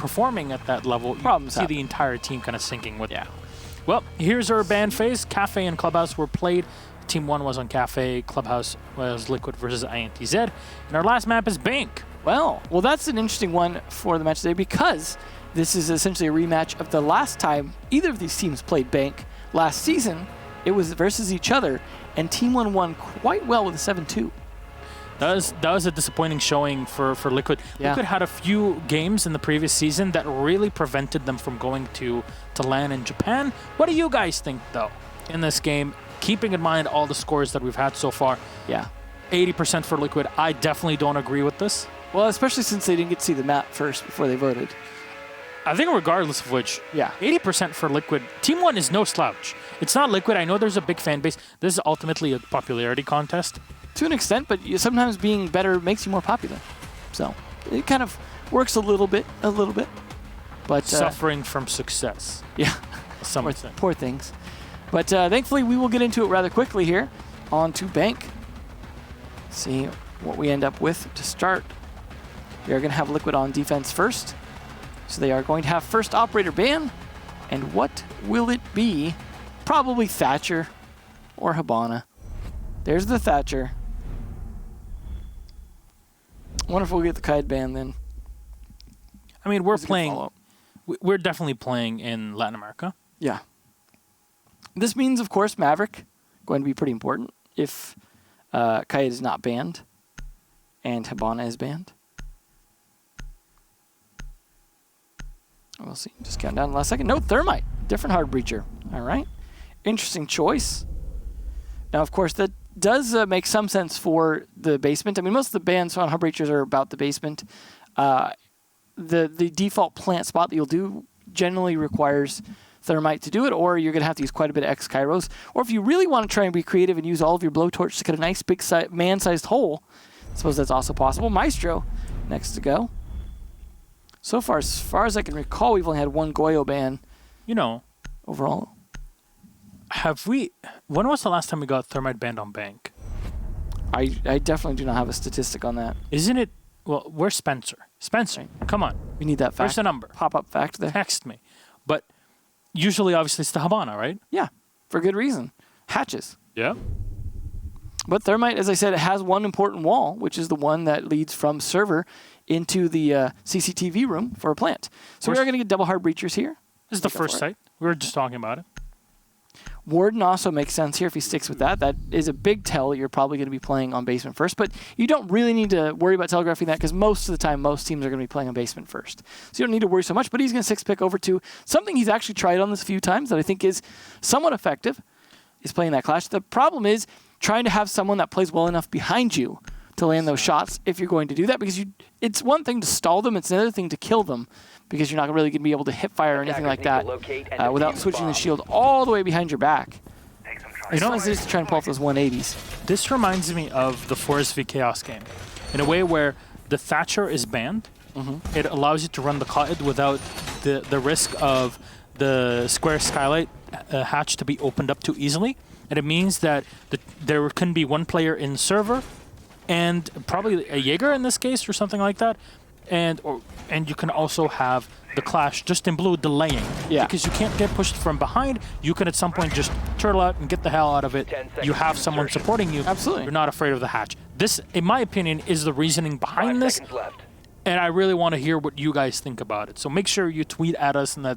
performing at that level, Problems you see happen. the entire team kind of sinking with it. Well, here's our ban phase. Cafe and Clubhouse were played. Team 1 was on Cafe. Clubhouse was Liquid versus INTZ. And our last map is Bank. Well, that's an interesting one for the match today because this is essentially a rematch of the last time either of these teams played Bank last season. It was versus each other, and Team 1 won quite well with a 7-2. That was a disappointing showing for Liquid. Yeah. Liquid had a few games in the previous season that really prevented them from going to LAN in Japan. What do you guys think, though, in this game, keeping in mind all the scores that we've had so far? Yeah. 80% for Liquid. I definitely don't agree with this. Well, especially since they didn't get to see the map first before they voted. I think regardless of which, 80% for Liquid. Team 1 is no slouch. It's not Liquid. I know there's a big fan base. This is ultimately a popularity contest. To an extent, but sometimes being better makes you more popular. So it kind of works a little bit. But suffering from success. Yeah. Some poor things. But thankfully, we will get into it rather quickly here. On to Bank. See what we end up with to start. We are going to have Liquid on defense first. So they are going to have first operator ban. And what will it be? Probably Thatcher or Hibana. There's the Thatcher. I wonder if we'll get the Kaid ban then. I mean, we're definitely playing in Latin America. Yeah. This means, of course, Maverick going to be pretty important if Kaid is not banned and Hibana is banned. We'll see. Just count down the last second. No, Thermite. Different hard breacher. All right. Interesting choice. Now, of course, that does make some sense for the basement. I mean, most of the bans on hard breachers are about the basement. The default plant spot that you'll do generally requires Thermite to do it, or you're going to have to use quite a bit of X-Kairos. Or if you really want to try and be creative and use all of your blowtorch to cut a nice big man-sized hole, I suppose that's also possible. Maestro, next to go. So far as I can recall, we've only had one Goyo ban. Overall. When was the last time we got Thermite banned on Bank? I definitely do not have a statistic on that. Isn't it? Well, where's Spencer? Spencer, come on. We need that fact. Where's the number? Pop-up fact there. Text me. But usually, obviously, it's the Hibana, right? Yeah, for good reason. Hatches. Yeah. But Thermite, as I said, it has one important wall, which is the one that leads from server into the CCTV room for a plant. So we are going to get double hard breachers here. This is the first site. We were just talking about it. Warden also makes sense here if he sticks with that. That is a big tell that you're probably going to be playing on basement first. But you don't really need to worry about telegraphing that because most of the time, most teams are going to be playing on basement first. So you don't need to worry so much. But he's going to 6-pick over to something he's actually tried on this a few times that I think is somewhat effective, is playing that clash. The problem is trying to have someone that plays well enough behind you to land those shots if you're going to do that. Because it's one thing to stall them. It's another thing to kill them. Because you're not really going to be able to hip fire or anything like that without switching the shield all the way behind your back. As long as it is to try and pull off those 180s. This reminds me of the Forest v Chaos game. In a way where the Thatcher is banned, it allows you to run the Qaid without the risk of the square skylight hatch to be opened up too easily. And it means that there can be one player in server and probably a Jaeger in this case or something like that. And you can also have the clash just in blue delaying. Yeah. Because you can't get pushed from behind. You can at some point just turtle out and get the hell out of it. You have someone supporting you. Absolutely. You're not afraid of the hatch. This, in my opinion, is the reasoning behind this. And I really want to hear what you guys think about it. So make sure you tweet at us in the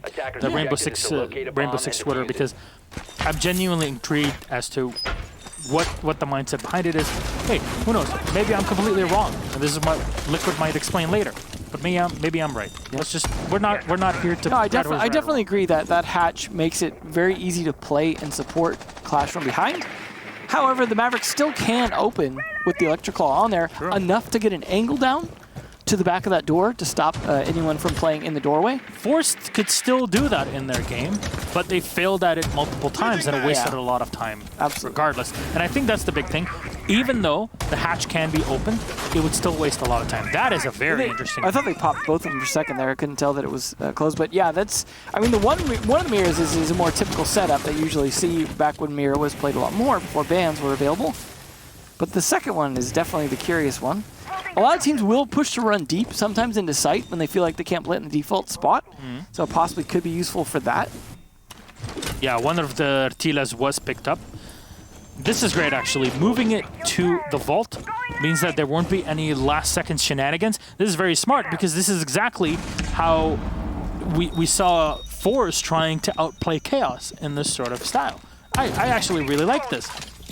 Rainbow Six Twitter because I'm genuinely intrigued as to what the mindset behind it is. Hey, who knows? Maybe I'm completely wrong. And this is what Liquid might explain later. But maybe I'm right. Yeah. Let's just we're not here to. No, I definitely agree that hatch makes it very easy to play and support clash from behind. However, the Mavericks still can open with the Electric Claw on there enough to get an angle down to the back of that door to stop anyone from playing in the doorway. Forced could still do that in their game, but they failed at it multiple times and it wasted a lot of time regardless. And I think that's the big thing. Even though the hatch can be open, it would still waste a lot of time. That is a very interesting I thought they popped both of them for a second there. I couldn't tell that it was closed. But yeah, that's, I mean, one of the mirrors is a more typical setup that you usually see back when mirror was played a lot more before bans were available. But the second one is definitely the curious one. A lot of teams will push to run deep, sometimes into sight when they feel like they can't plant in the default spot. So it possibly could be useful for that. Yeah, one of the Artilas was picked up. This is great, actually. Moving it to the vault means that there won't be any last-second shenanigans. This is very smart because this is exactly how we saw Force trying to outplay Chaos in this sort of style. I actually really like this.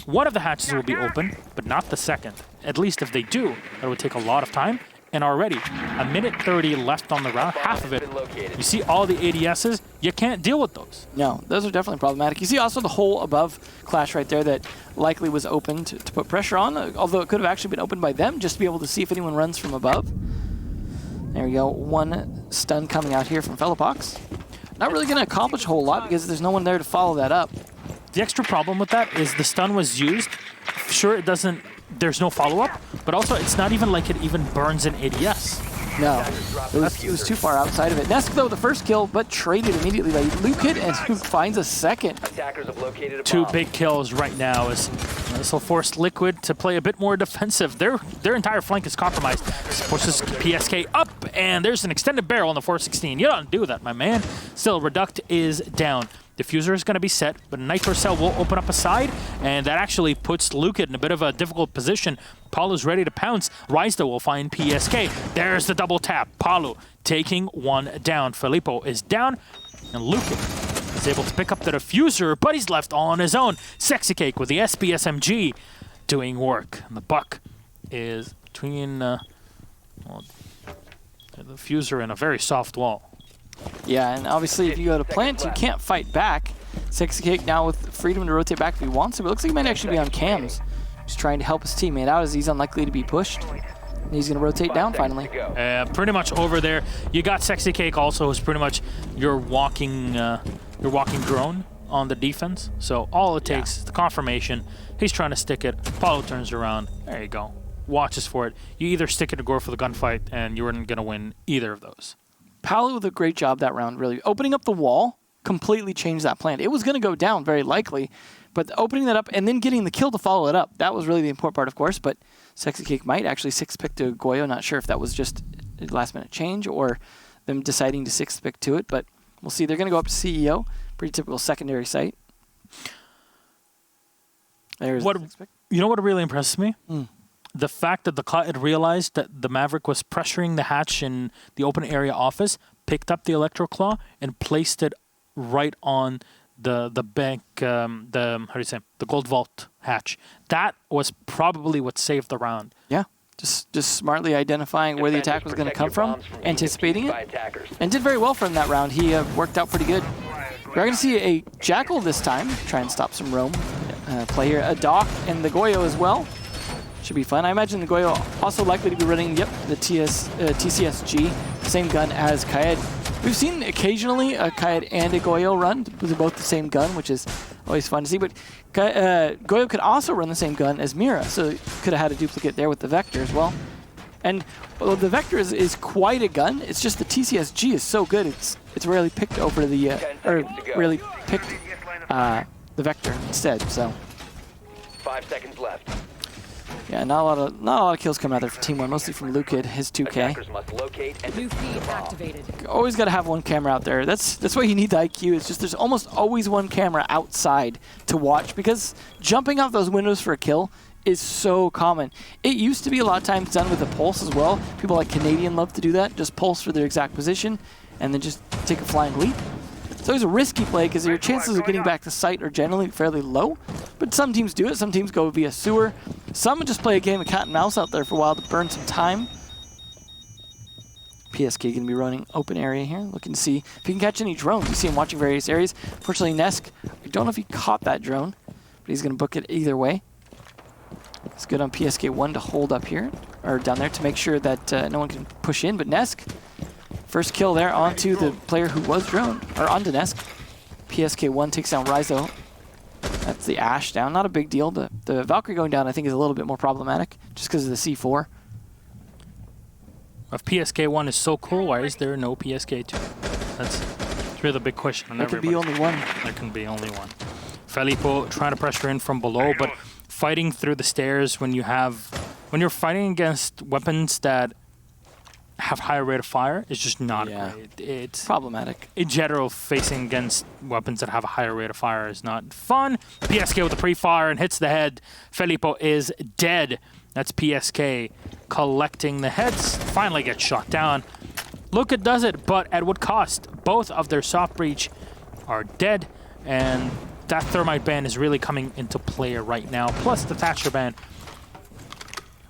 One of the hatches will be open, but not the second. At least if they do, it would take a lot of time. And already, a minute 30 left on the round, half of it. You see all the ADSs, you can't deal with those. No, those are definitely problematic. You see also the hole above Clash right there that likely was opened to put pressure on, although it could have actually been opened by them just to be able to see if anyone runs from above. There we go, one stun coming out here from Fellapox. Not really going to accomplish a whole lot because there's no one there to follow that up. The extra problem with that is the stun was used. Sure, it doesn't. There's no follow-up, but also it's not even like it even burns an ADS. No, it was too far outside of it. Nesk, though, the first kill, but traded immediately by Lukid, and who finds a second. Two big kills right now as this will force Liquid to play a bit more defensive. Their entire flank is compromised. This forces PSK up, and there's an extended barrel on the 416. You don't do that, my man. Still, Reduct is down. Diffuser is going to be set, but Nitro Cell will open up a side, and that actually puts Lukid in a bit of a difficult position. Palu's ready to pounce. Ryzda will find PSK. There's the double tap. Palu taking one down. Filippo is down, and Lukid is able to pick up the diffuser, but he's left all on his own. Sexy Cake with the SPSMG doing work. And the buck is between the diffuser and a very soft wall. Yeah, and obviously if you go to plant, you can't fight back. Sexy Cake now with freedom to rotate back if he wants to, but it looks like he might actually be on cams. Just trying to help his teammate out as he's unlikely to be pushed. And he's going to rotate down finally. Pretty much over there. You got Sexy Cake also, who's pretty much your walking drone on the defense. So all it takes is the confirmation. He's trying to stick it. Paulo turns around. There you go. Watches for it. You either stick it or go for the gunfight, and you weren't going to win either of those. Paolo with a great job that round, really. Opening up the wall completely changed that plan. It was going to go down very likely, but opening that up and then getting the kill to follow it up, that was really the important part, of course, but Sexy Cake might actually 6-pick to Goyo. Not sure if that was just a last-minute change or them deciding to 6-pick to it, but we'll see. They're going to go up to CEO. Pretty typical secondary site. There's you know what really impresses me? The fact that the Cloud realized that the Maverick was pressuring the hatch in the open area office, picked up the Electro Claw, and placed it right on the bank, the Gold Vault hatch. That was probably what saved the round. Yeah, just smartly identifying where the attack was going to come from, anticipating it, and did very well from that round. He worked out pretty good. We're going to see a Jackal this time, try and stop some roam play here. A Doc and the Goyo as well. Should be fun. I imagine the Goyo also likely to be running, the TCSG, same gun as Kaed. We've seen occasionally a Kaed and a Goyo run. They're both the same gun, which is always fun to see. But Goyo could also run the same gun as Mira, so could have had a duplicate there with the Vector as well. And well, the Vector is quite a gun. It's just the TCSG is so good. It's rarely picked over the rarely picked the Vector instead. So 5 seconds left. Yeah, not a lot of kills coming out there for Team 1, mostly from Lukid, his 2K. Must locate and New feed activated. Always got to have one camera out there. That's why you need the IQ. It's just there's almost always one camera outside to watch because jumping off those windows for a kill is so common. It used to be a lot of times done with a pulse as well. People like Canadian love to do that, just pulse for their exact position and then just take a flying leap. It's always a risky play because your chances of getting back to site are generally fairly low. But some teams do it. Some teams go via sewer. Some just play a game of cat and mouse out there for a while to burn some time. PSK going to be running open area here, looking to see if he can catch any drones. You see him watching various areas. Fortunately, Nesk, I don't know if he caught that drone, but he's going to book it either way. It's good on PSK1 to hold up here, or down there to make sure that no one can push in. But Nesk, first kill there onto the player who was drone, or onto Nesk. PSK1 takes down Ryzo. That's the Ashe down. Not a big deal. The Valkyrie going down, I think, is a little bit more problematic just because of the C4. If PSK1 is so cool, why is there no PSK2? That's really the big question on There could be only one. There can be only one. Filippo trying to pressure in from below, but fighting through the stairs when you have when you're fighting against weapons that have higher rate of fire, it's just not great. It's problematic. In general, facing against weapons that have a higher rate of fire is not fun. PSK with the pre-fire and hits the head. Filippo is dead. That's PSK collecting the heads. Finally gets shot down. Luka does it, but at what cost? Both of their soft breach are dead, and that thermite ban is really coming into play right now. Plus the Thatcher ban.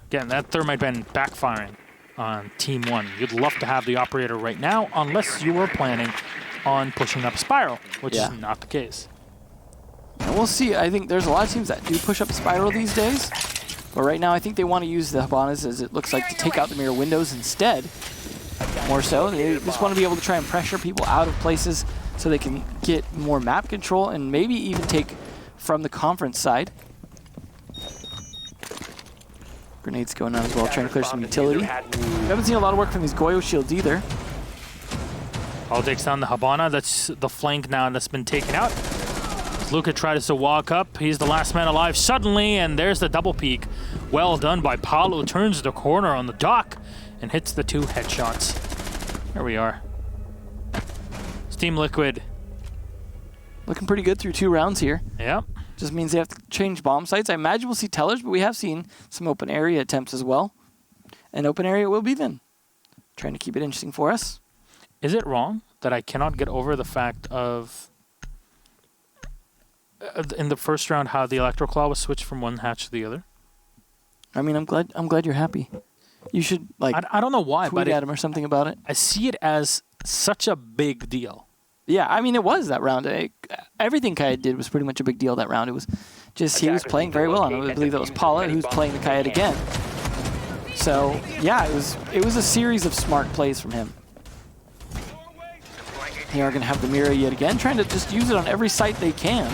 Again, that thermite ban backfiring on Team 1. You'd love to have the operator right now, unless you were planning on pushing up Spiral, which is not the case. And we'll see. I think there's a lot of teams that do push up Spiral these days, but right now I think they want to use the Habanas, as it looks like, to take out the mirror windows instead. More so, they just want to be able to try and pressure people out of places so they can get more map control and maybe even take from the conference side. Grenades going on as well, trying to clear some utility. We haven't seen a lot of work from these Goyo shields either. All takes down the Habana. That's the flank now that's been taken out. Luka tries to walk up. He's the last man alive suddenly, and there's the double peek. Well done by Paulo. Turns the corner on the dock and hits the 2 headshots. There we are. Team Liquid. Looking pretty good through 2 rounds here. Yep. Just means they have to change bomb sites. I imagine we'll see tellers, but we have seen some open area attempts as well. And open area will be then. Trying to keep it interesting for us. Is it wrong that I cannot get over the fact of in the first round how the Electro Claw was switched from one hatch to the other? I mean, I'm glad you're happy. You should like I don't know why, tweet but at him or something about it. I see it as such a big deal. Yeah, I mean, it was that round. Everything Kayed did was pretty much a big deal that round. It was just he was playing very well. I believe that was Paula who was playing the Kayed again. So yeah, it was a series of smart plays from him. They are going to have the mirror yet again, trying to just use it on every site they can.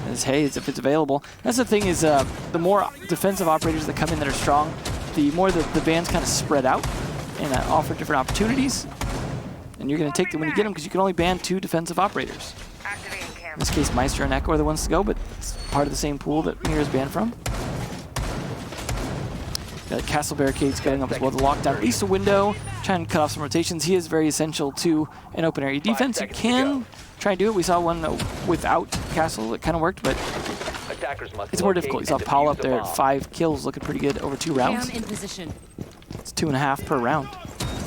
As Hayes, if it's available. That's the thing is, the more defensive operators that come in that are strong, the more the bans kind of spread out and offer different opportunities. And you're going to take them when you get them because you can only ban 2 defensive operators. In this case, Meister and Echo are the ones to go, but it's part of the same pool that Mirror is banned from. Got Castle Barricades going up as well to lock down at least a window, trying to cut off some rotations. He is very essential to an open area defense. You can try and do it. We saw one without Castle. It kind of worked, but it's more difficult. You saw Paul up there at 5 kills, looking pretty good over 2 rounds. In position. It's 2.5 per round.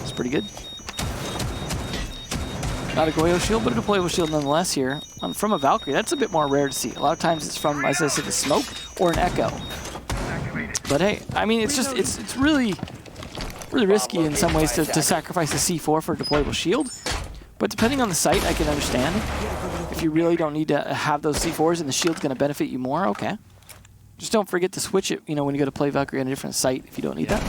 It's pretty good. Not a Goyo shield, but a deployable shield nonetheless here. From a Valkyrie, that's a bit more rare to see. A lot of times it's from, as I said, the smoke or an Echo. But hey, I mean, it's really risky in some ways to sacrifice the C4 for a deployable shield. But depending on the site, I can understand. If you really don't need to have those C4s and the shield's going to benefit you more, okay. Just don't forget to switch it, you know, when you go to play Valkyrie on a different site if you don't need that.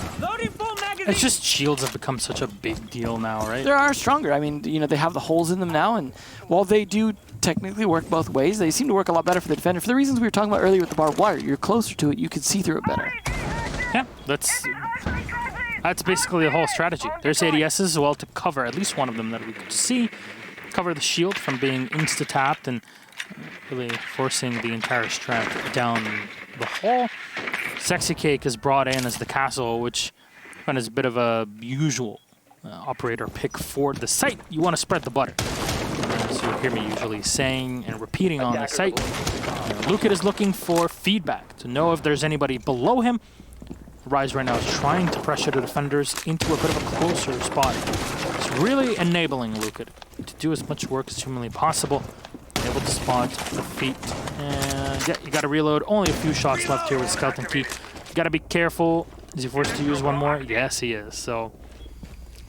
It's just shields have become such a big deal now, right? They are stronger. I mean, you know, they have the holes in them now, and while they do technically work both ways, they seem to work a lot better for the defender. For the reasons we were talking about earlier with the barbed wire, you're closer to it, you can see through it better. Yeah, that's basically the whole strategy. There's ADSs as well to cover at least one of them that we could see. Cover the shield from being insta-tapped and really forcing the entire strat down the hole. Sexy Cake is brought in as the castle, which is a bit of a usual operator pick for the site. You want to spread the butter. As you hear me usually saying and repeating on the site. Luka is looking for feedback to know if there's anybody below him. Rise right now is trying to pressure the defenders into a bit of a closer spot. It's really enabling Luka to do as much work as humanly possible. Able to spot the feet. And yeah, you got to reload. Only a few shots left here with Skeleton Key. You got to be careful. Is he forced to use one more? Yes, he is. So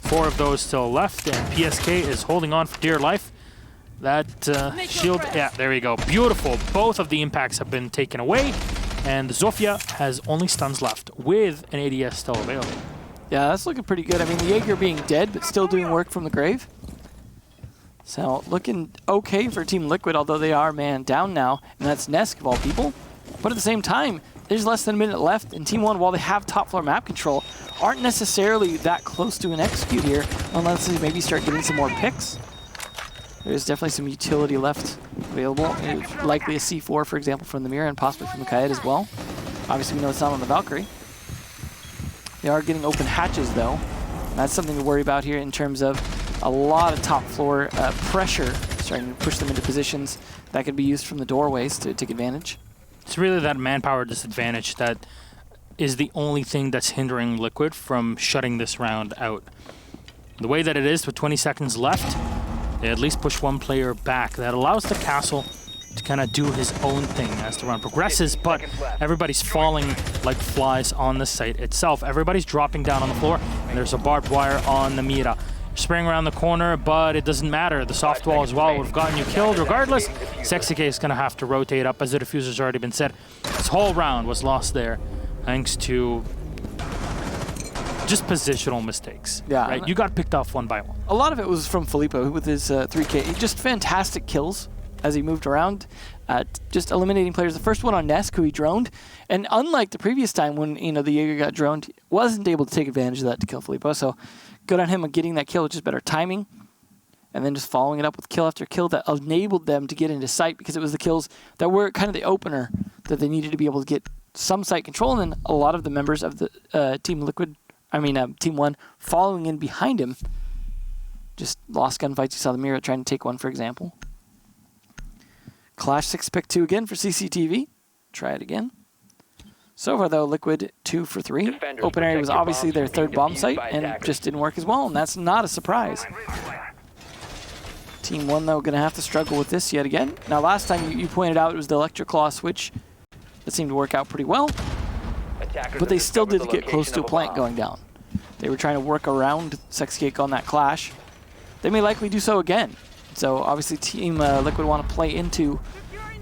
4 of those still left, and PSK is holding on for dear life. That shield, yeah, there we go. Beautiful. Both of the impacts have been taken away, and Zofia has only stuns left with an ADS still available. Yeah, that's looking pretty good. I mean, the Jaeger being dead, but still doing work from the grave. So looking okay for Team Liquid, although they are man down now, and that's Nesk of all people. But at the same time, there's less than a minute left, and Team 1, while they have top floor map control, aren't necessarily that close to an execute here, unless they maybe start getting some more picks. There's definitely some utility left available, likely a C4, for example, from the Mirror, and possibly from the Kayed as well. Obviously, we know it's not on the Valkyrie. They are getting open hatches, though. And that's something to worry about here in terms of a lot of top floor pressure starting to push them into positions that could be used from the doorways to take advantage. It's really that manpower disadvantage that is the only thing that's hindering Liquid from shutting this round out. The way that it is with 20 seconds left, they at least push one player back. That allows the Castle to kind of do his own thing as the round progresses, but everybody's falling like flies on the site itself. Everybody's dropping down on the floor, and there's a barbed wire on the Mira. Spraying around the corner, but it doesn't matter. The soft wall as well would have gotten you killed regardless. Sexy K is going to have to rotate up as the diffuser's already been set. This whole round was lost there thanks to just positional mistakes. Yeah, right? You got picked off one by one. A lot of it was from Filippo with his 3K. Just fantastic kills as he moved around, just eliminating players. The first one on Nesk, who he droned, and unlike the previous time when the Jaeger got droned, wasn't able to take advantage of that to kill Filippo. So good on him on getting that kill, which is better timing, and then just following it up with kill after kill that enabled them to get into sight, because it was the kills that were kind of the opener that they needed to be able to get some site control, and then a lot of the members of the Team One following in behind him just lost gunfights. You saw the Mira trying to take one, for example. Clash 6 pick 2 again for CCTV. Try it again. So far, though, Liquid 2 for 3. Defenders, Open area was protect your obviously bombs their from third being bomb defused site, by and attackers. just didn't work as well, and that's not a surprise. Team 1, though, going to have to struggle with this yet again. Now, last time you pointed out it was the Electric Claw switch that seemed to work out pretty well, Attackers but they have still discovered did the get close to a location of plank bomb. going down. They were trying to work around Sexcake on that Clash. They may likely do so again. So, obviously, Team Liquid want to play into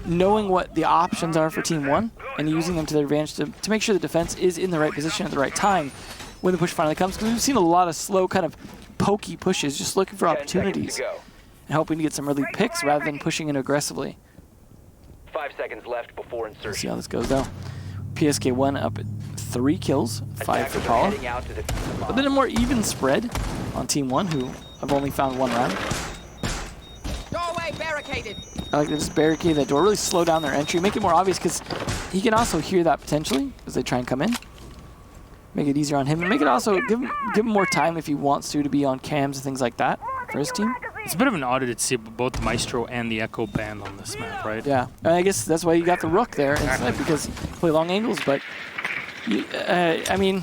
knowing what the options are for Team 1 and using them to their advantage to make sure the defense is in the right position at the right time when the push finally comes. Because we've seen a lot of slow, kind of pokey pushes, just looking for 10 opportunities seconds to and hoping to get some early picks rather than pushing in aggressively. go. 5 seconds left before Let's see insertion. how this goes, though. PSK1 up at 3 kills, 5 for Attackers are Paula. heading out to defuse the A bomb. bit of more even spread on Team 1, who have only found one round. Doorway barricaded. I like to just barricade that door, really slow down their entry, make it more obvious, because he can also hear that potentially as they try and come in. Make it easier on him, and make it also give him more time if he wants to be on cams and things like that for his team. It's a bit of an oddity to see both the Maestro and the Echo banned on this map, right? Yeah, and I guess that's why you got the Rook there instead, because you play long angles, but I mean,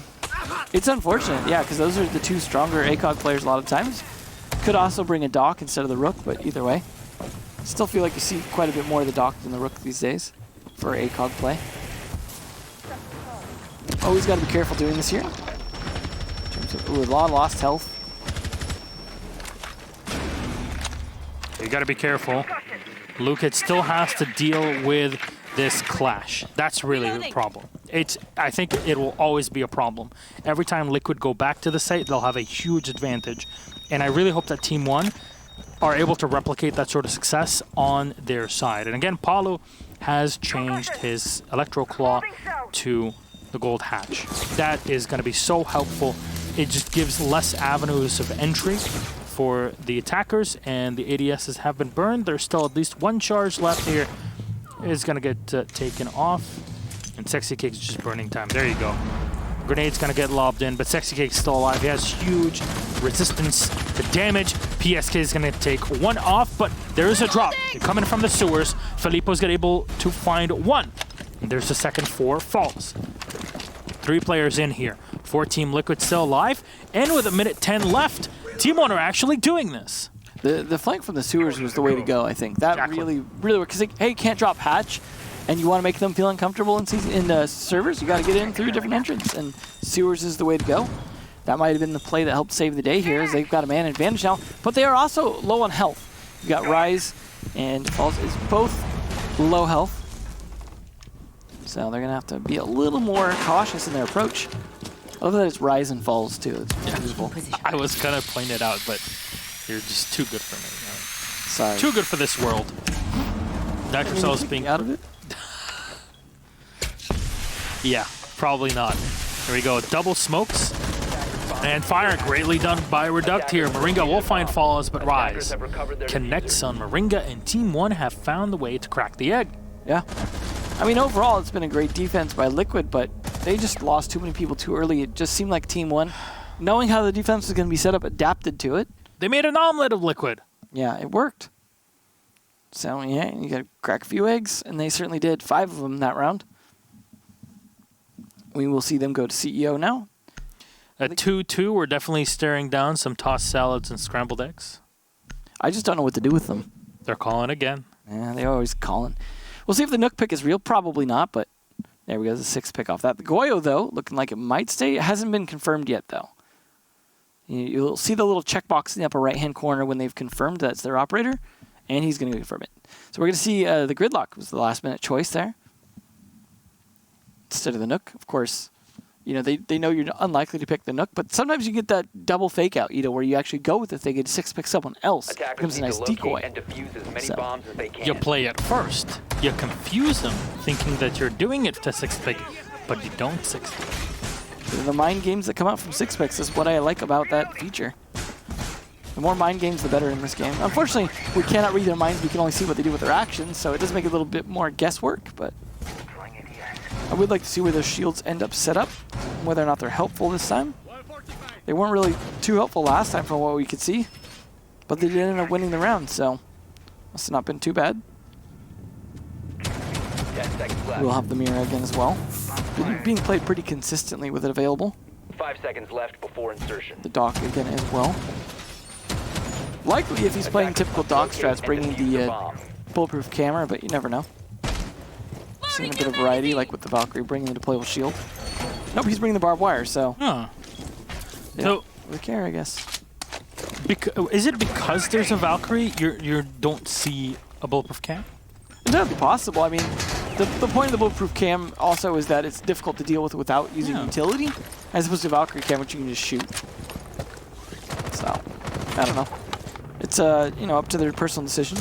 it's unfortunate, yeah, because those are the two stronger ACOG players a lot of times. Could also bring a Doc instead of the Rook, but either way. Still feel like you see quite a bit more of the Doc than the Rook these days for ACOG play. Always got to be careful doing this here. In terms of, ooh, a lot of lost health. You got to be careful. Luke still has to deal with this clash. That's really the problem. I think it will always be a problem. Every time Liquid go back to the site, they'll have a huge advantage. And I really hope that Team 1 are able to replicate that sort of success on their side. And again, Paulo has changed his Electro Claw to the Gold Hatch. That is going to be so helpful. It just gives less avenues of entry for the attackers, and the ADSs have been burned. There's still at least one charge left here. It's going to get taken off, and Sexy Cake's just burning time. There you go. Grenade's going to get lobbed in, but Sexy Cake's still alive. He has huge resistance to damage. PSK is going to take one off, but there is a drop. They're coming from the sewers. Filippo's able to find one. And there's the second 4 falls. 3 players in here. 4 Team Liquid still alive, and with 1:10 left, Team 1 are actually doing this. The flank from the sewers was the way to go, I think. That Exactly. really worked. Because, hey, you can't drop hatch, and you want to make them feel uncomfortable in servers, you got to get in through a different entrance, and sewers is the way to go. That might have been the play that helped save the day here, as they've got a man advantage now, but they are also low on health. You got Rise and Falls is both low health, so they're gonna have to be a little more cautious in their approach. I love that it's Rise and Falls too. It's beautiful. I was going to point it out, but you're just too good for me. Sorry. Too good for this world. Dr. Cell's being... out of it. Yeah, probably not. Here we go. Double smokes. And fire greatly done by Reduct here. Moringa will find Falls, but Rise connects on Moringa, and Team 1 have found the way to crack the egg. Yeah. I mean, overall, it's been a great defense by Liquid, but they just lost too many people too early. It just seemed like Team One, knowing how the defense was going to be set up, adapted to it. They made an omelet of Liquid. Yeah, it worked. So, yeah, you got to crack a few eggs, and they certainly did. 5 of them that round. We will see them go to CEO now. At 2-2, we're definitely staring down some tossed salads and scrambled eggs. I just don't know what to do with them. They're calling again. Yeah, they're always calling. We'll see if the Nook pick is real. Probably not, but there we go. The 6th pick off that. The Goyo, though, looking like it might stay. It hasn't been confirmed yet, though. You'll see the little checkbox in the upper right-hand corner when they've confirmed that's their operator, and he's going to confirm it. So we're going to see the Gridlock was the last-minute choice there instead of the Nook. Of course, you know, they know you're unlikely to pick the Nook, but sometimes you get that double fake out, you know, where you actually go with it. They get 6 pick someone else. It becomes a nice decoy. And defuse as many So. bombs as they can. You play it first. You confuse them, thinking that you're doing it to 6th pick, but you don't 6th pick. The mind games that come out from 6 picks is what I like about that feature. The more mind games, the better in this game. Unfortunately, we cannot read their minds. We can only see what they do with their actions, so it does make it a little bit more guesswork, but I would like to see where those shields end up set up, whether or not they're helpful this time. They weren't really too helpful last time from what we could see, but they did end up winning the round, so must have not been too bad. 10 seconds left. We'll have the mirror again as well. Being played pretty consistently with it available. 5 seconds left before insertion. The dock again as well. Likely if he's playing typical dock strats, bringing the bulletproof camera, but you never know. Seeing a bit of variety, like with the Valkyrie bringing the deployable shield. Nope, he's bringing the barbed wire, so Huh. yeah, So- we care, I guess. Is it because there's a Valkyrie you don't see a bulletproof cam? It's definitely possible. I mean, the point of the bulletproof cam also is that it's difficult to deal with without using utility, as opposed to Valkyrie cam, which you can just shoot. So, I don't know. It's you know, up to their personal decision.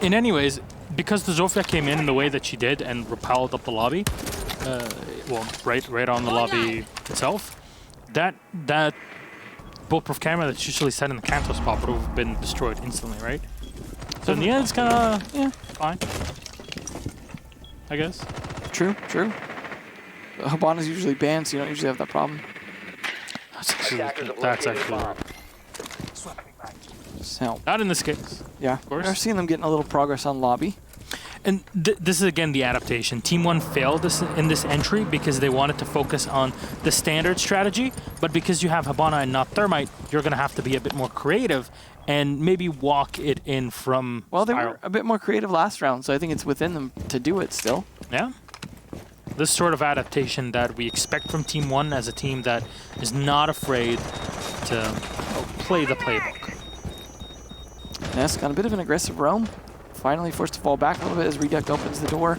In any ways, because the Zofia came in the way that she did and repelled up the lobby, well, right on the lobby itself, that bulletproof camera that's usually set in the Kanto spot would have been destroyed instantly, right? So in the end, it's kind of, yeah, fine. I guess. True. Habana's usually banned, so you don't usually have that problem. That's actually So, not in this case. yeah, course. we're seeing them getting a little progress on lobby. And this is again the adaptation. Team 1 failed in this entry because they wanted to focus on the standard strategy, but because you have Habana and not Thermite, you're going to have to be a bit more creative and maybe walk it in from Well, they Spiral. were a bit more creative last round, so I think it's within them to do it still. Yeah. This sort of adaptation that we expect from Team 1 as a team that is not afraid to play the playbook. Ness got a bit of an aggressive roam. Finally forced to fall back a little bit as Reduct opens the door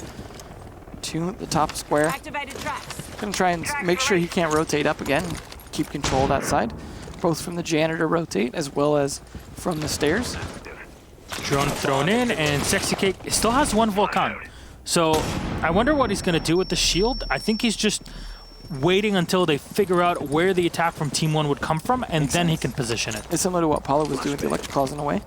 to the top square. Activated tracks. Gonna try and make sure he can't rotate up again. Keep control of that side. Both from the janitor rotate as well as from the stairs. Drone thrown in, and Sexy Cake still has one Volcan. So I wonder what he's going to do with the shield. I think he's just waiting until they figure out where the attack from Team 1 would come from, and then he can position it. It's similar to what Paulo was doing with the electric claws in a way.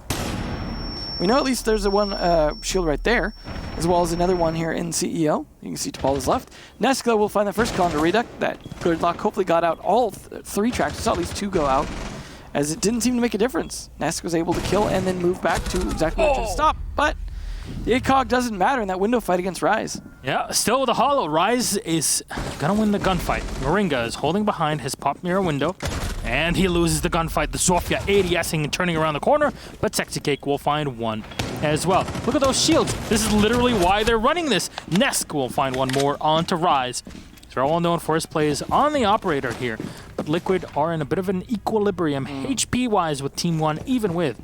We know at least there's a one shield right there, as well as another one here in CEO. You can see to Paulo's left. Nesco will find the first con to Reduct. That Gridlock hopefully got out all 3 tracks. We saw at least 2 go out, as it didn't seem to make a difference. Nesk was able to kill and then move back to exactly where to stop, but the ACOG doesn't matter in that window fight against Rise. Yeah, still with a hollow. Rise is gonna win the gunfight. Moringa is holding behind his pop mirror window, and he loses the gunfight. The Zofia ADSing and turning around the corner, but Sexy Cake will find one as well. Look at those shields. This is literally why they're running this. Nesk will find one more onto Rise. They're all known for his plays on the operator here, but Liquid are in a bit of an equilibrium HP-wise with Team 1, even with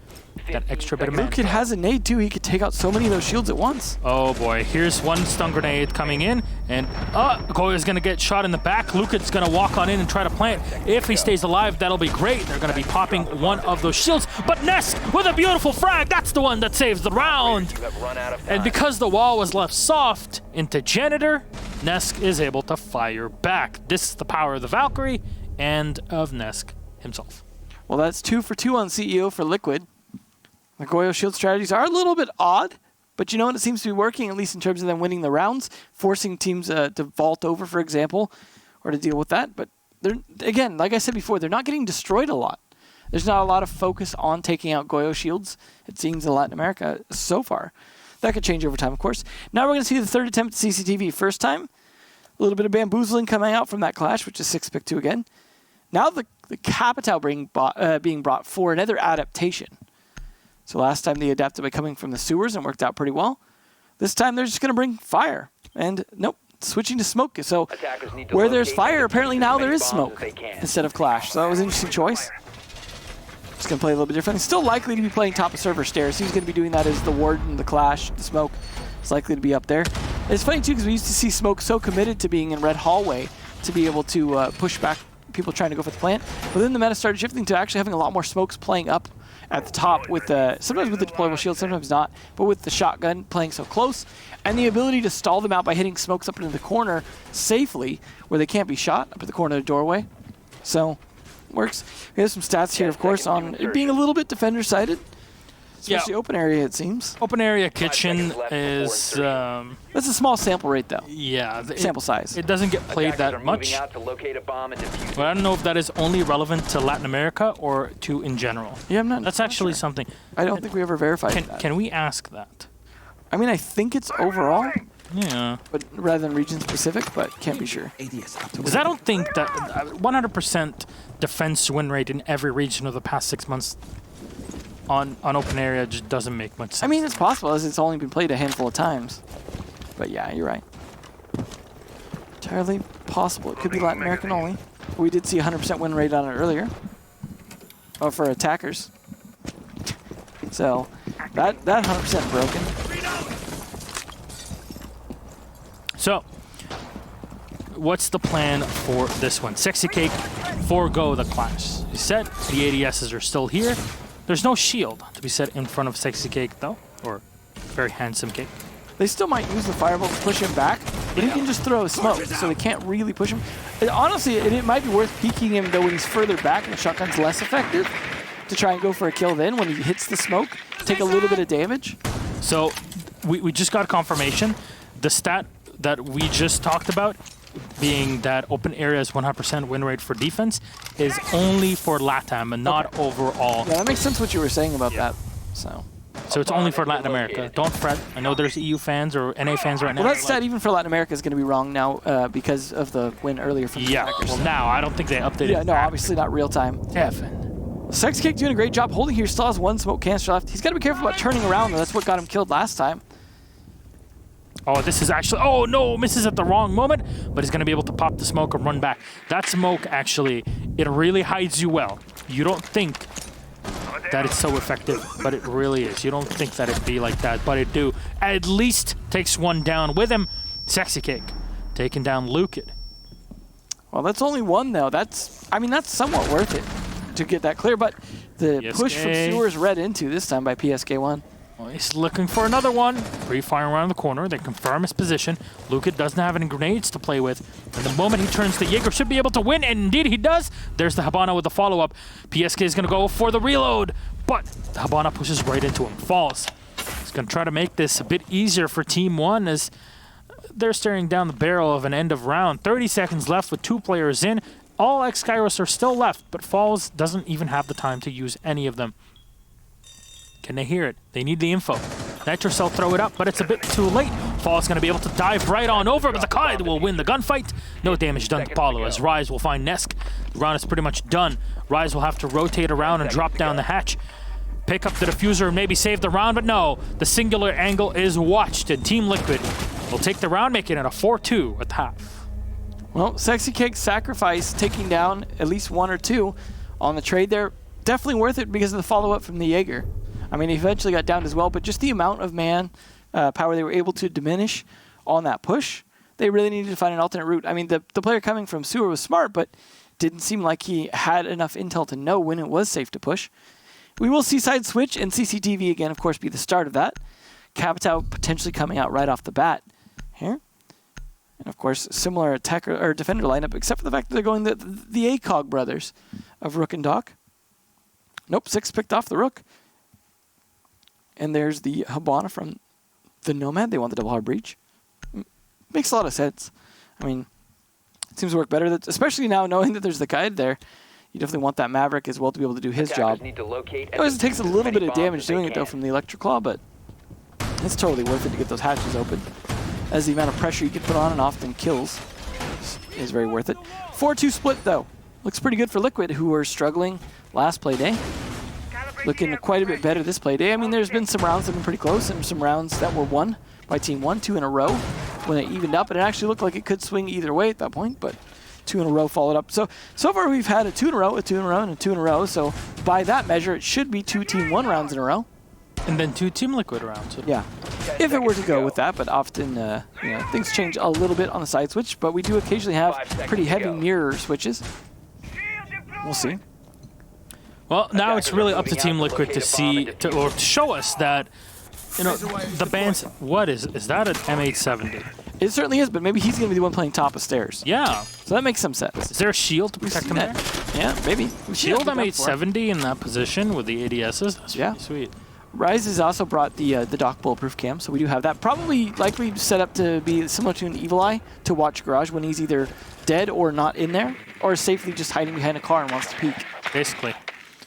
that extra bit of mana. Lukid has a nade too. He could take out so many of those shields at once. Oh boy, here's one stun grenade coming in, and Goyo's gonna get shot in the back. Lukid's gonna walk on in and try to plant. If he stays alive, that'll be great. They're gonna be popping one of those shields, but Nesk with a beautiful frag, that's the one that saves the round. You have run out of time. And because the wall was left soft into Janitor, Nesk is able to fire back. This is the power of the Valkyrie and of Nesk himself. Well, that's 2 for 2 on CEO for Liquid. The Goyo shield strategies are a little bit odd, But you know what? It seems to be working, at least in terms of them winning the rounds, forcing teams to vault over, for example, or to deal with that. But they're, again, like I said before, they're not getting destroyed a lot. There's not a lot of focus on taking out Goyo shields, it seems, in Latin America so far. That could change over time, of course. Now we're going to see the third attempt at CCTV. First time, a little bit of bamboozling coming out from that clash, which is 6-2 again. Now the Capitao being brought for another adaptation. So last time they adapted by coming from the sewers and worked out pretty well. This time they're just going to bring fire. And nope, switching to smoke. So where there's fire, apparently now there is smoke instead of clash. So that was an interesting choice. Just going to play a little bit differently. Still likely to be playing top of server stairs. He's going to be doing that as the Warden, the clash, the smoke. It's likely to be up there. It's funny too because we used to see smoke so committed to being in red hallway to be able to push back people trying to go for the plant. But then the meta started shifting to actually having a lot more smokes playing up at the top with sometimes with the deployable shield, sometimes not, but with the shotgun playing so close, and the ability to stall them out by hitting smokes up into the corner safely where they can't be shot up at the corner of the doorway. So, works. We have some stats here, of course, on it being a little bit defender-sided. Especially open area, it seems. Open area kitchen is... That's a small sample rate, though. Yeah. Sample size. It doesn't get played that much. But I don't know if that is only relevant to Latin America or to in general. Yeah, I'm not. That's actually something. I don't think we ever verified that. Can we ask that? I mean, I think it's overall, Yeah. but rather than region specific, but can't be sure. Because I don't think that 100% defense win rate in every region of the past 6 months on open area just doesn't make much sense. I mean, it's possible as it's only been played a handful of times. But yeah, you're right. Entirely possible. It could be Latin American only. We did see 100% win rate on it earlier. Oh, for attackers. So that 100% broken. So, what's the plan for this one? Sexy Cake, forego the clash. You said the ADSs are still here. There's no shield to be set in front of Sexy Cake, though, or Very Handsome Cake. They still might use the fireball to push him back, but he can just throw a smoke, so they can't really push him. Honestly, it might be worth peeking him, though, when he's further back and the shotgun's less effective, to try and go for a kill then when he hits the smoke, take a little bit of damage. So, we just got confirmation. The stat that we just talked about, being that open area is 100% win rate for defense, is only for LATAM and not overall. Yeah, that makes sense what you were saying about that. So it's only for Latin America. Don't fret. I know there's EU fans or NA fans right now. Well, that stat even for Latin America is going to be wrong now because of the win earlier from the attackers. Well, now I don't think they updated. Yeah, no, obviously not real time. Sexy Cake doing a great job holding here. Still has one smoke canister left. He's got to be careful about turning around, though. That's what got him killed last time. Oh, this is actually... Oh, no! Misses at the wrong moment, but he's going to be able to pop the smoke and run back. That smoke, actually, it really hides you well. You don't think that it's so effective, but it really is. You don't think that it'd be like that, but it do. At least takes one down with him. Sexy Cake taking down Lukid. Well, that's only one, though. I mean, that's somewhat worth it to get that clear, but the PSK. push from sewers read into this time by PSK1. Well, he's looking for another one. Pre-firing around the corner. They confirm his position. Lukid doesn't have any grenades to play with. And the moment he turns to Jaeger, should be able to win, and indeed he does. There's the Habana with the follow-up. PSK is going to go for the reload, but the Habana pushes right into him. Falls. He's going to try to make this a bit easier for Team 1 as they're staring down the barrel of an end of round. 30 seconds left with 2 players in. All X-Kairos are still left, but Falls doesn't even have the time to use any of them. Can they hear it? They need the info. Nitrocell throw it up, but it's a bit too late. Fall's going to be able to dive right on over, but the Kide will win the gunfight. No damage done to Paulo as Rise will find Nesk. The round is pretty much done. Rise will have to rotate around and drop down the hatch. Pick up the diffuser and maybe save the round, but no. The singular angle is watched, and Team Liquid will take the round, making it a 4-2 at the half. Well, Sexy Cake sacrifice taking down at least 1 or 2 on the trade there. Definitely worth it because of the follow-up from the Jaeger. I mean, he eventually got downed as well, but just the amount of man power they were able to diminish on that push, they really needed to find an alternate route. I mean, the player coming from sewer was smart, but didn't seem like he had enough intel to know when it was safe to push. We will see side switch and CCTV again, of course, be the start of that. Capitao potentially coming out right off the bat here. And, of course, similar attacker or defender lineup, except for the fact that they're going the ACOG brothers of Rook and Doc. Nope, 6 picked off the Rook. And there's the Habana from the Nomad. They want the double hard breach. Makes a lot of sense. I mean, it seems to work better, especially now knowing that there's the guide there. You definitely want that Maverick as well to be able to do his job. Need to locate It always takes a little bit of damage doing it, though, from the Electric Claw, but it's totally worth it to get those hatches open, as the amount of pressure you can put on and often kills is very worth it. 4-2 split, though. Looks pretty good for Liquid, who were struggling last play day. Looking quite a bit better this play day. I mean, there's been some rounds that have been pretty close and some rounds that were won by Team 1, 2 in a row when it evened up. And it actually looked like it could swing either way at that point, but 2 in a row followed up. So far we've had a 2 in a row, a 2 in a row, and a 2 in a row. So by that measure, it should be 2 Team 1 rounds in a row. And then 2 Team Liquid rounds. Yeah, if it were to go with that, but often you know, things change a little bit on the side switch, but we do occasionally have pretty heavy mirror switches. We'll see. Well, now it's really up to Team Liquid to see, or to show us that, you know, the band's, what is that an M870? It certainly is, but maybe he's going to be the one playing top of stairs. Yeah. So that makes some sense. Is there a shield to protect him there? Yeah, maybe. Shield M870 in that position with the ADSs? That's yeah. pretty sweet. Rise has also brought the Dock Bulletproof Cam, so we do have that. Probably likely set up to be similar to an Evil Eye to watch Garage when he's either dead or not in there, or safely just hiding behind a car and wants to peek. Basically.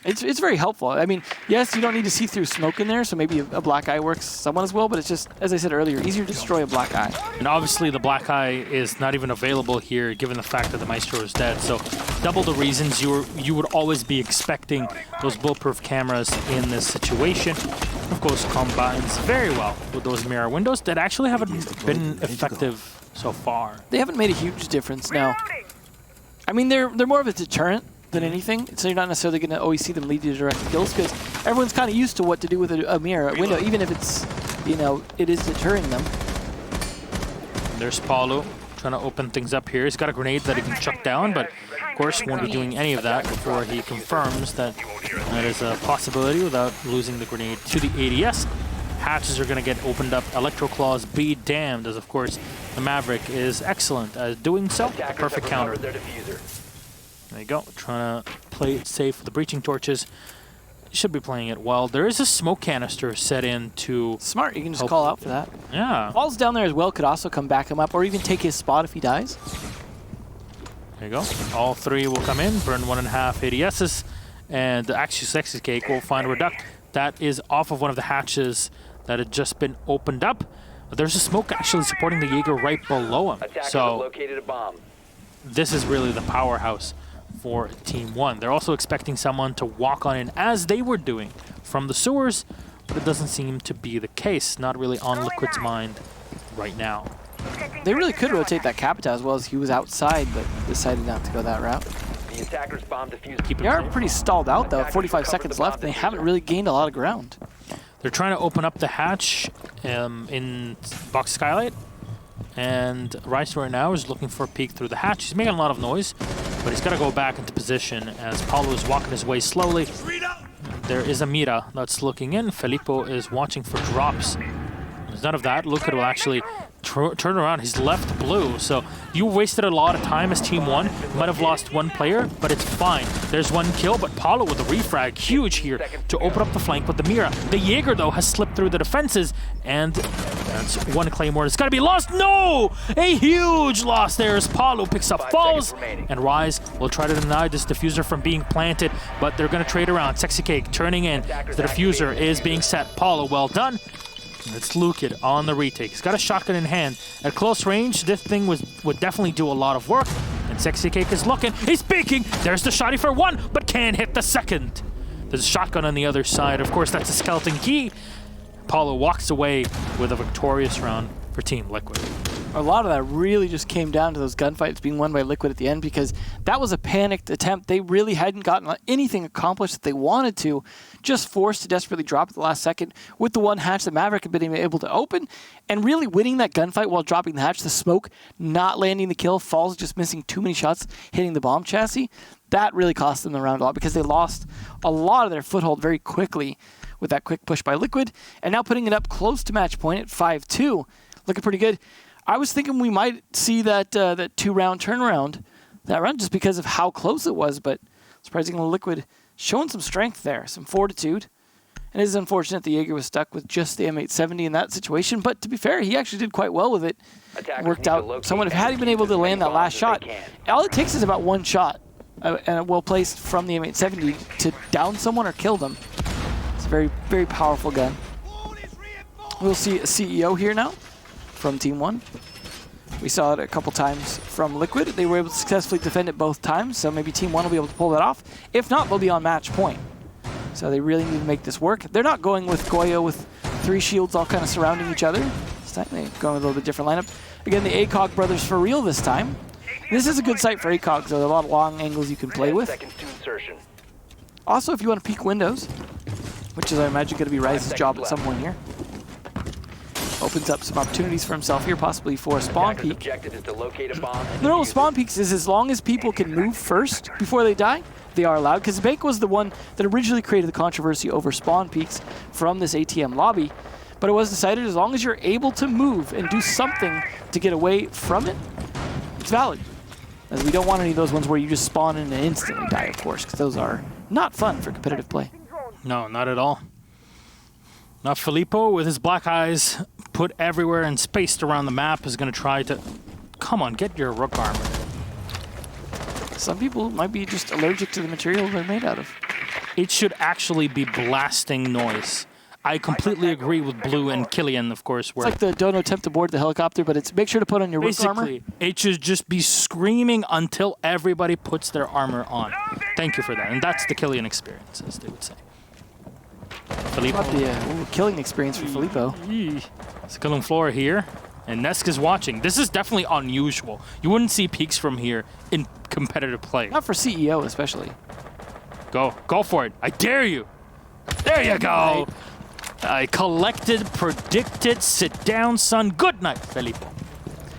It's very helpful. I mean, yes, you don't need to see through smoke in there, so maybe a black eye works somewhat as well, but it's just, as I said earlier, easier to destroy a black eye. And obviously the black eye is not even available here given the fact that the Maestro is dead, so double the reasons you would always be expecting those bulletproof cameras in this situation. Of course, combines very well with those mirror windows that actually haven't been effective so far. They haven't made a huge difference now. I mean, they're more of a deterrent than anything, so you're not necessarily going to always see them lead you to direct kills, because everyone's kind of used to what to do with a mirror window, even if it's, you know, it is deterring them. There's Paulo trying to open things up here. He's got a grenade that he can chuck down, but of course won't be doing any of that before he confirms that that is a possibility without losing the grenade to the ADS. Hatches are going to get opened up. Electro Claws be damned, as of course the Maverick is excellent at doing so. A perfect counter. There you go. Trying to play it safe with the breaching torches. Should be playing it well. There is a smoke canister set in to... Smart. You can just call out for that. Yeah. Falls down there as well. Could also come back him up or even take his spot if he dies. There you go. All 3 will come in. Burn 1.5 ADSs. And actually Sexy Cake will find a reduct. That is off of one of the hatches that had just been opened up. There's a smoke actually supporting the Jaeger right below him. So this is really the powerhouse for Team 1. They're also expecting someone to walk on in as they were doing from the sewers, but it doesn't seem to be the case. Not really on Liquid's mind right now. They really could rotate that Capita as well, as he was outside, but decided not to go that route. The attacker's bomb defused. They are pretty stalled out, though. 45 seconds left, and they haven't really gained a lot of ground. They're trying to open up the hatch in Box Skylight, and Rice right now is looking for a peek through the hatch. He's making a lot of noise, but he's got to go back into position as Paulo is walking his way slowly. There is a Mira that's looking in. Filippo is watching for drops. There's none of that. Lucas will actually turn around. He's left blue, so you wasted a lot of time as Team 1. You might have lost 1 player, but it's fine. There's 1 kill, but Paulo with the refrag, huge here to open up the flank with the Mira. The Jaeger, though, has slipped through the defenses, and that's 1 Claymore. It's got to be lost. No! A huge loss there as Paulo picks up falls, and Rise will try to deny this diffuser from being planted, but they're going to trade around. Sexy Cake turning in. The diffuser is being set. Paulo, well done. It's Lukid on the retake. He's got a shotgun in hand. At close range, this thing would definitely do a lot of work. And Sexy Cake is looking. He's peeking. There's the shotty for 1, but can't hit the 2nd. There's a shotgun on the other side. Of course, that's a skeleton key. Paulo walks away with a victorious round for Team Liquid. A lot of that really just came down to those gunfights being won by Liquid at the end, because that was a panicked attempt. They really hadn't gotten anything accomplished that they wanted to, just forced to desperately drop at the last second with the 1 hatch that Maverick had been able to open, and really winning that gunfight while dropping the hatch, the smoke, not landing the kill, Falls just missing too many shots, hitting the bomb chassis. That really cost them the round a lot, because they lost a lot of their foothold very quickly with that quick push by Liquid, and now putting it up close to match point at 5-2. Looking pretty good. I was thinking we might see that 2-round turnaround that round just because of how close it was, but surprisingly Liquid showing some strength there, some fortitude, And it is unfortunate the Jaeger was stuck with just the M870 in that situation, but to be fair, he actually did quite well with it. Attackers Worked need to out locate somewhat. Had he and been able to defuse land as that many last bombs as shot, they all it takes is about one shot, and well placed from the M870 to down someone or kill them. It's a very, very powerful gun. We'll see a CEO here now from Team 1. We saw it a couple times from Liquid. They were able to successfully defend it both times, so maybe Team 1 will be able to pull that off. If not, they'll be on match point. So they really need to make this work. They're not going with Goyo with 3 shields all kind of surrounding each other. This time they're going with a little bit different lineup. Again, the ACOG brothers for real this time. This is a good site for ACOG, so there are a lot of long angles you can play 10 with. seconds to insertion. Also, if you want to peek windows, which is I imagine going to be Rise's job at some point here, opens up some opportunities for himself here, possibly for a spawn Attacker's peek. objective is to locate a bomb and The rule of defuse spawn it. peeks is as long as people can move first before they die, they are allowed. Because Bake was the one that originally created the controversy over spawn peeks from this ATM lobby. But it was decided as long as you're able to move and do something to get away from it, it's valid. As we don't want any of those ones where you just spawn in and instantly die, of course, because those are not fun for competitive play. No, not at all. Now Filippo, with his black eyes put everywhere and spaced around the map, is going to try to... Come on, get your rook armor. Some people might be just allergic to the material they're made out of. It should actually be blasting noise. I completely agree with Blue and Killian, of course. Where It's like the don't attempt to board the helicopter, but it's make sure to put on your rook armor. basically, it should just be screaming until everybody puts their armor on. Thank you for that. And that's the Killian experience, as they would say. Filippo. About the killing experience for Filippo. It's killing floor here. And Nesk is watching. This is definitely unusual. You wouldn't see peaks from here in competitive play. Not for CEO, especially. Go for it. I dare you. There you go. I collected, predicted, sit down, son. Good night, Filippo.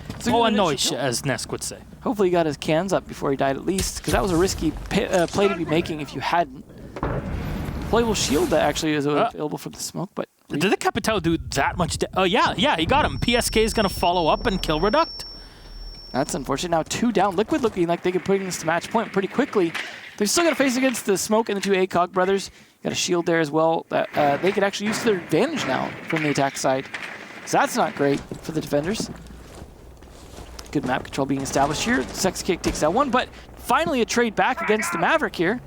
It's a Oh, good a initial noise, kill. as Nesk would say. Hopefully he got his cans up before he died at least, because that was a risky play to be making if you hadn't. Playable shield that actually is available from the smoke, but... Did the Capitao do that much? Oh, yeah, he got him. PSK is going to follow up and kill Reduct. That's unfortunate. Now 2 down. Liquid looking like they could put this to match point pretty quickly. They're still going to face against the smoke and the 2 ACOG brothers. Got a shield there as well that they could actually use to their advantage now from the attack side. So that's not great for the defenders. Good map control being established here. Sex Kick takes that one, but finally a trade back against the Maverick here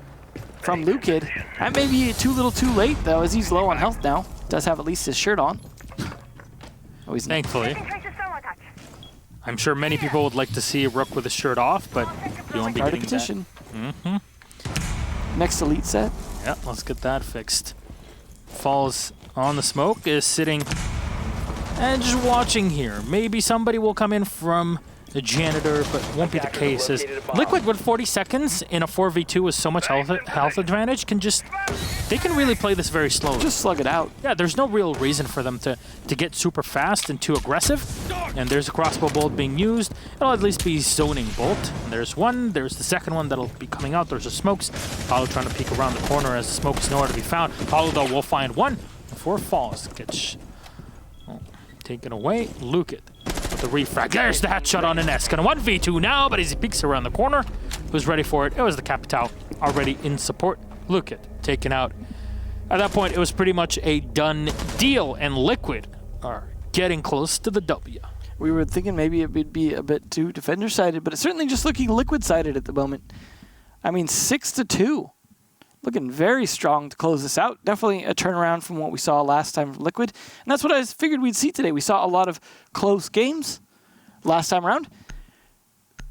from Lukid. That may be too little too late, though, as he's low on health now. Does have at least his shirt on. Oh, he's Thankfully. I'm sure many people would like to see Rook with his shirt off, but you won't be hard to getting petition. Next elite set. Yeah, let's get that fixed. Falls on the smoke, is sitting and just watching here. Maybe somebody will come in from the janitor, but won't be the case. As Liquid with 40 seconds in a 4v2 with so much health advantage they can really play this very slowly. Just slug it out. Yeah, there's no real reason for them to get super fast and too aggressive. And there's a crossbow bolt being used. It'll at least be zoning bolt. And there's one. There's the second one that'll be coming out. There's the smokes. Paulo trying to peek around the corner as the smoke is nowhere to be found. Paulo, though, will find one before falls. Gets taken away. Luke it with the refrag. There's the headshot on an S. Gonna 1v2 now, but as he peeks around the corner, who's ready for it? It was the Capitao already in support. Luke it taken out. At that point, it was pretty much a done deal, and Liquid are getting close to the W. We were thinking maybe it would be a bit too defender-sided, but it's certainly just looking Liquid-sided at the moment. I mean, 6-2. Looking very strong to close this out. Definitely a turnaround from what we saw last time from Liquid. And that's what I figured we'd see today. We saw a lot of close games last time around.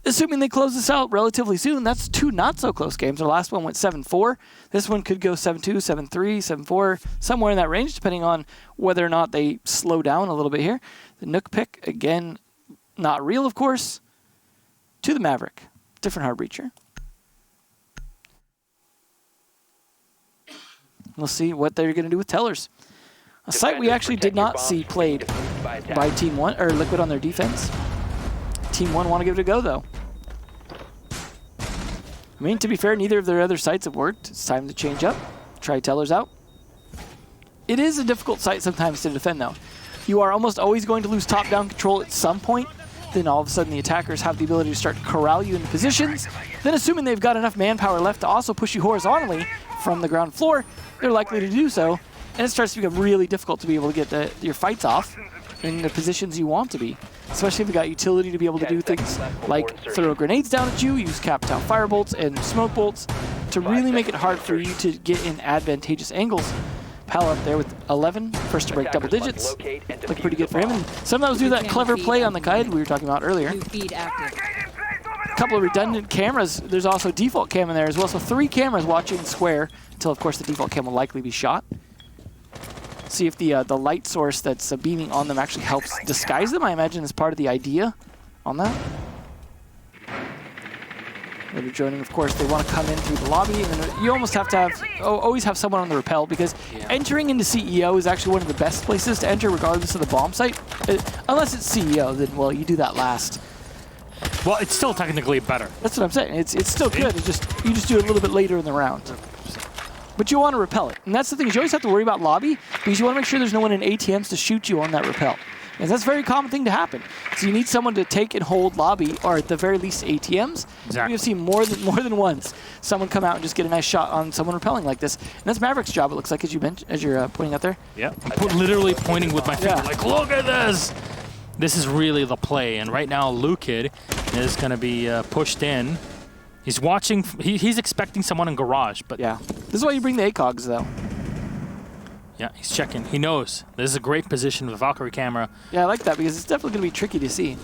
Assuming they close this out relatively soon, that's 2 not-so-close games. Our last one went 7-4. This one could go 7-2, 7-3, 7-4, somewhere in that range, depending on whether or not they slow down a little bit here. The Nook pick, again, not real, of course, to the Maverick. Different hard breacher. We'll see what they're going to do with Tellers. A site we actually did not see played by Team 1, or Liquid on their defense. Team 1 want to give it a go, though. I mean, to be fair, neither of their other sites have worked. It's time to change up. Try Tellers out. It is a difficult site sometimes to defend, though. You are almost always going to lose top-down control at some point. Then all of a sudden the attackers have the ability to start to corral you into positions. Then assuming they've got enough manpower left to also push you horizontally from the ground floor, they're likely to do so. And it starts to become really difficult to be able to get your fights off in the positions you want to be. Especially if you got utility to be able to do things like throw grenades down at you, use cap down firebolts and smoke bolts to really make it hard for you to get in advantageous angles. Pal up there with 11, first to break double digits. Look pretty good for him. And sometimes do that clever play on the kite we were talking about earlier. A couple of redundant cameras. There's also default cam in there as well. So 3 cameras watching square until, of course, the default cam will likely be shot. See if the light source that's beaming on them actually helps disguise them. I imagine is part of the idea on that. They're joining, of course. They want to come in through the lobby, and then you almost have to have always have someone on the rappel because entering into CEO is actually one of the best places to enter, regardless of the bomb site. Unless it's CEO, then well, you do that last. Well, it's still technically better. That's what I'm saying. It's still good. It's just you just do it a little bit later in the round. But you want to repel it. And that's the thing, is you always have to worry about lobby because you want to make sure there's no one in ATMs to shoot you on that repel. And that's a very common thing to happen. So you need someone to take and hold lobby, or at the very least ATMs. Exactly. You've seen more than once someone come out and just get a nice shot on someone repelling like this. And that's Maverick's job, it looks like, as you're pointing out there. Yeah, I'm literally pointing with my finger, Yeah. like, look at this! This is really the play. And right now, Lukid is going to be pushed in. He's watching, he's expecting someone in garage, but... Yeah, this is why you bring the ACOGs, though. Yeah, he's checking. He knows. This is a great position with a Valkyrie camera. Yeah, I like that because it's definitely going to be tricky to see.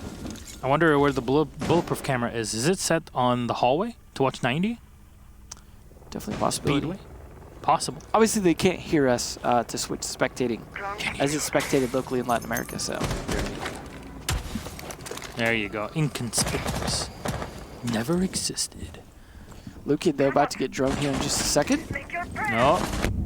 I wonder where the bulletproof camera is. Is it set on the hallway to watch 90? Definitely a possibility. Speedway? Possible. Obviously, they can't hear us to switch to spectating, as it's spectated locally in Latin America, so... There you go. Inconspicuous. Never existed. Lukid, though, about to get drone here in just a second. No.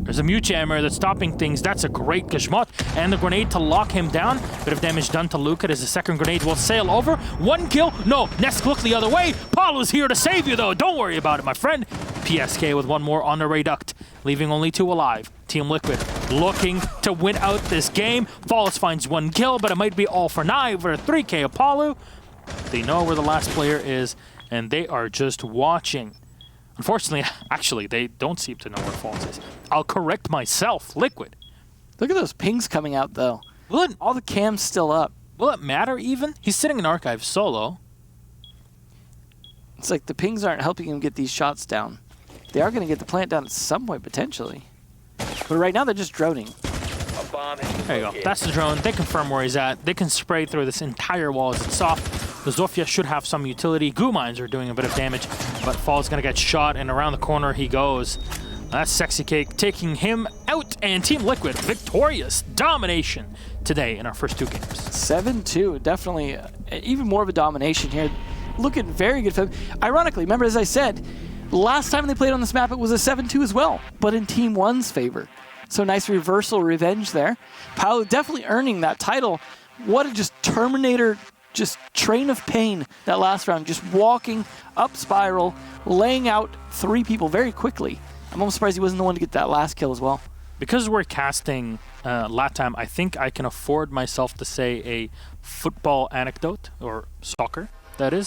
There's a mute jammer that's stopping things. That's a great Gashmot. And the grenade to lock him down. Bit of damage done to Lukid as the second grenade will sail over. 1 kill. No. Nest look the other way. Paulo's here to save you, though. Don't worry about it, my friend. PSK with 1 more on the Reduct, leaving only 2 alive. Team Liquid looking to win out this game. Falls finds 1 kill, but it might be all for 9 for a 3K Apollo. They know where the last player is, and they are just watching. Unfortunately, actually, they don't seem to know where Falls is. I'll correct myself. Liquid. Look at those pings coming out, though. Will it, All the cams still up. will it matter even? He's sitting in archive solo. It's like the pings aren't helping him get these shots down. They are going to get the plant down at some point, potentially. But right now, they're just droning. A bomb has been There you go. located. That's the drone. They confirm where he's at. They can spray through this entire wall as it's soft. The Zofia should have some utility. Goo mines are doing a bit of damage, but Fall's going to get shot, and around the corner he goes. That's Sexy Cake taking him out, and Team Liquid victorious. Domination today in our first 2 games. 7-2, definitely even more of a domination here. Looking very good for them. Ironically, remember, as I said, last time they played on this map, it was a 7-2 as well, but in Team 1's favor. So nice reversal revenge there. Paolo definitely earning that title. What a just Terminator, just train of pain that last round. Just walking up spiral, laying out 3 people very quickly. I'm almost surprised he wasn't the one to get that last kill as well. Because we're casting LATAM, I think I can afford myself to say a football anecdote, or soccer, that is.